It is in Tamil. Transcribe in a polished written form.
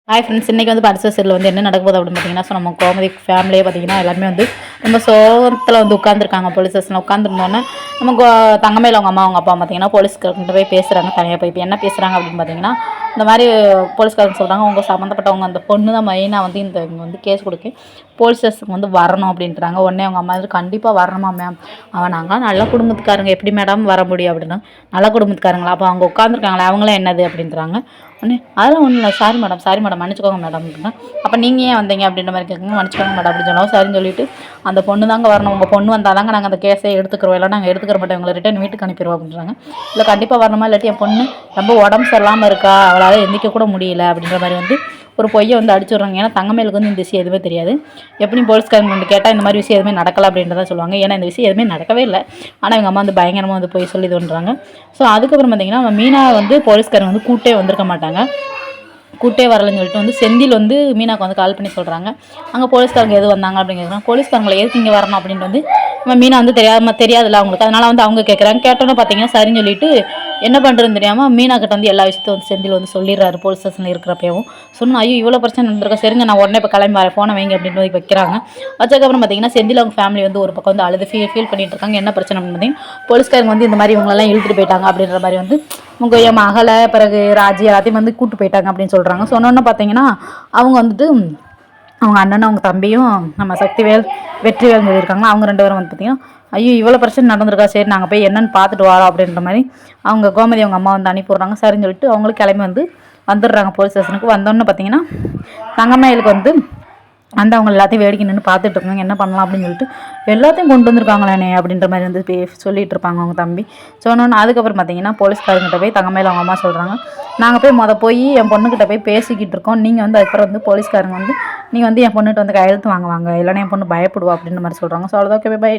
ஹாய் ஃப்ரெண்ட்ஸ், இன்றைக்கி வந்து பரிசு சீரியல் வந்து என்ன நடக்க போகுது அப்படின்னு பார்த்தீங்கன்னா, ஸோ நம்ம கோமதி ஃபேமிலியே பார்த்தீங்கன்னா எல்லாருமே வந்து ரொம்ப சோகத்தில் வந்து உட்காந்துருக்காங்க. போலீஸ் ஸ்டேஷனில் உட்காந்துருந்தோன்னே நம்ம தங்கமேல அவங்க அம்மா அவங்க அப்பா பார்த்தீங்கன்னா போலீஸ்காரங்கிட்ட போய் பேசுகிறாங்க. தனியாக போய் இப்போ என்ன பேசுகிறாங்க அப்படின்னு பார்த்தீங்கன்னா, இந்த மாதிரி போலீஸ்காரங்க சொல்கிறாங்க, உங்கள் சம்மந்தப்பட்டவங்க அந்த பொண்ணு தான் மெயினாக வந்து இங்கே வந்து கேஸ் கொடுக்க போலீஸ் ஸ்டேஷனுக்கு வந்து வரணும் அப்படின்றாங்க. உடனே அவங்க அம்மா வந்து கண்டிப்பாக வரணுமா மேம், அவன் நாங்களாம் நல்ல குடும்பத்துக்காரங்க, எப்படி மேடம் வர முடியும் அப்படின்னா, நல்ல குடும்பத்துக்காரங்களா, அப்போ அவங்க உட்காந்துருக்காங்களே அவங்களாம் என்னது அப்படின்றாங்க. உடனே அதெல்லாம் ஒன்றும் இல்லை, சாரி மேடம் மன்னிச்சுக்கோங்க மேடம் அப்படின்னா, அப்போ நீங்கள் ஏன் வந்தீங்க அப்படின்ற மாதிரி கேட்குங்க. மன்னிச்சுக்கோங்க மேடம் அப்படின்னு சொன்னோம். சரின்னு சொல்லிட்டு அந்த பொண்ணு தாங்க வரணும், உங்கள் பொண்ணு வந்தால் தாங்க நாங்கள் அந்த கேஸை எடுத்துக்கிறோம், இல்லை நாங்கள் எடுத்துக்கிற மாட்டோம், உங்களை ரிட்டன் வீட்டுக்கு அனுப்பிடுவோம் அப்படின்றாங்க. இல்லை கண்டிப்பாக வரணுமா, இல்லாட்டி என் பொண்ணு ரொம்ப உடம்பு சரியில்லாமல் இருக்கா, அவளால் எந்திரிக்க கூட முடியல அப்படின்ற மாதிரி வந்து ஒரு பொய்யை வந்து அடிச்சுடுறாங்க. ஏன்னா தங்கமேலுக்கு வந்து இந்த விஷயம் எதுவுமே தெரியாது. எப்படியும் போலீஸ்காரங்க வந்து கேட்டால் இந்த மாதிரி விஷயம் எதுவுமே நடக்கலை அப்படின்றத சொல்லுவாங்க. ஏன்னா இந்த விஷயம் எதுவுமே நடக்கவே இல்லை. ஆனால் எங்கள் அம்மா வந்து பயங்கரமாக வந்து போய் சொல்லி தோன்றாங்க. ஸோ அதுக்கப்புறம் பார்த்திங்கன்னா மீனா வந்து போலீஸ்காரங்க வந்து கூட்டே வந்திருக்க மாட்டாங்க. கூட்டே வரலன்னு சொல்லிட்டு வந்து செந்தில் வந்து மீனாக்கு வந்து கால் பண்ணி சொல்கிறாங்க, அங்கே போலீஸ்காரங்க எது வந்தாங்க அப்படிங்கிறாங்க. போலீஸ்காரங்களை எதுக்கு இங்கே வரணும் அப்படின்ட்டு வந்து மீனா வந்து தெரியாதுல்ல அவங்களுக்கு, அதனால் வந்து அவங்க கேட்குறாங்க. கேட்டோன்னே பார்த்தீங்கன்னா சரின்னு சொல்லிட்டு என்ன பண்ணுறதுன்னு தெரியாமல் மீனா கிட்ட வந்து எல்லா விஷயத்தையும் வந்து செந்தில் வந்து சொல்லிடுறாரு. போலீஸ் ஸ்டேஷனில் இருக்கிறப்பவும் சொன்னால், ஐயோ இவ்வளோ பிரச்சனை நடந்திருக்கா, சரிங்க நான் உடனே இப்போ கிளம்பி வரேன், ஃபோனை வைங்க அப்படின்னு வந்து வைக்கிறாங்க. வச்சதுக்கப்புறம் பார்த்தீங்கன்னா செந்தில் அவங்க ஃபேமிலி வந்து ஒரு பக்கம் வந்து அழுது ஃபீல் பண்ணிட்டு இருக்காங்க. என்ன பிரச்சனை அப்படின்னு பார்த்தீங்கன்னா, போலீஸ்காரங்க வந்து இந்த மாதிரி இவங்களெல்லாம் இழுத்துட்டு போயிட்டாங்க அப்படின்ற மாதிரி வந்து உங்கள் என் மகளை பிறகு ராஜி எல்லாத்தையும் வந்து கூட்டு போயிட்டாங்க அப்படின்னு சொல்கிறாங்க. சொன்னோன்னு பார்த்தீங்கன்னா அவங்க வந்துட்டு அவங்க அண்ணனும் அவங்க தம்பியும் நம்ம சக்திவேல் வெற்றிவேல் சொல்லியிருக்காங்க. அவங்க 2 பேரும் வந்து பார்த்திங்கன்னா, ஐயோ இவ்வளோ பிரச்சனை நடந்திருக்கா, சரி நாங்கள் போய் என்னென்னு பார்த்துட்டு வரோம் அப்படின்ற மாதிரி அவங்க கோமதி அவங்க அம்மா வந்து அனுப்பிவிட்றாங்க. சரின்னு சொல்லிட்டு அவங்களும் கிளம்பி வந்துடுறாங்க போலீஸ் ஸ்டேஷனுக்கு. வந்தோன்னு பார்த்தீங்கன்னா தங்கமயிலுக்கு வந்து அவங்க எல்லாத்தையும் வேடிக்கை நின்று பார்த்துட்டு இருக்காங்க, என்ன பண்ணலாம் அப்படின்னு சொல்லிட்டு எல்லாத்தையும் கொண்டு வந்திருக்காங்களே அப்படின்ற மாதிரி வந்து சொல்லிட்டு இருப்பாங்க அவங்க தம்பி. சொன்னோன்னு அதுக்கப்புறம் பார்த்தீங்கன்னா போலீஸ்காரங்கிட்ட போய் தங்கமேல அவங்க அம்மா சொல்கிறாங்க, நாங்கள் போய் என் பொண்ணுக்கிட்ட போய் பேசிக்கிட்டு இருக்கோம், நீங்கள் வந்து அதுக்கப்புறம் வந்து போலீஸ்காரங்க வந்து நீங்கள் வந்து என் பொண்ணுகிட்ட வந்து கையெழுத்து வாங்குவாங்க, இல்லைன்னா என் பொண்ணு பயப்படுவா அப்படின்ற மாதிரி சொல்கிறாங்க. ஸோ அவ்வளோதான், ஓகே பை.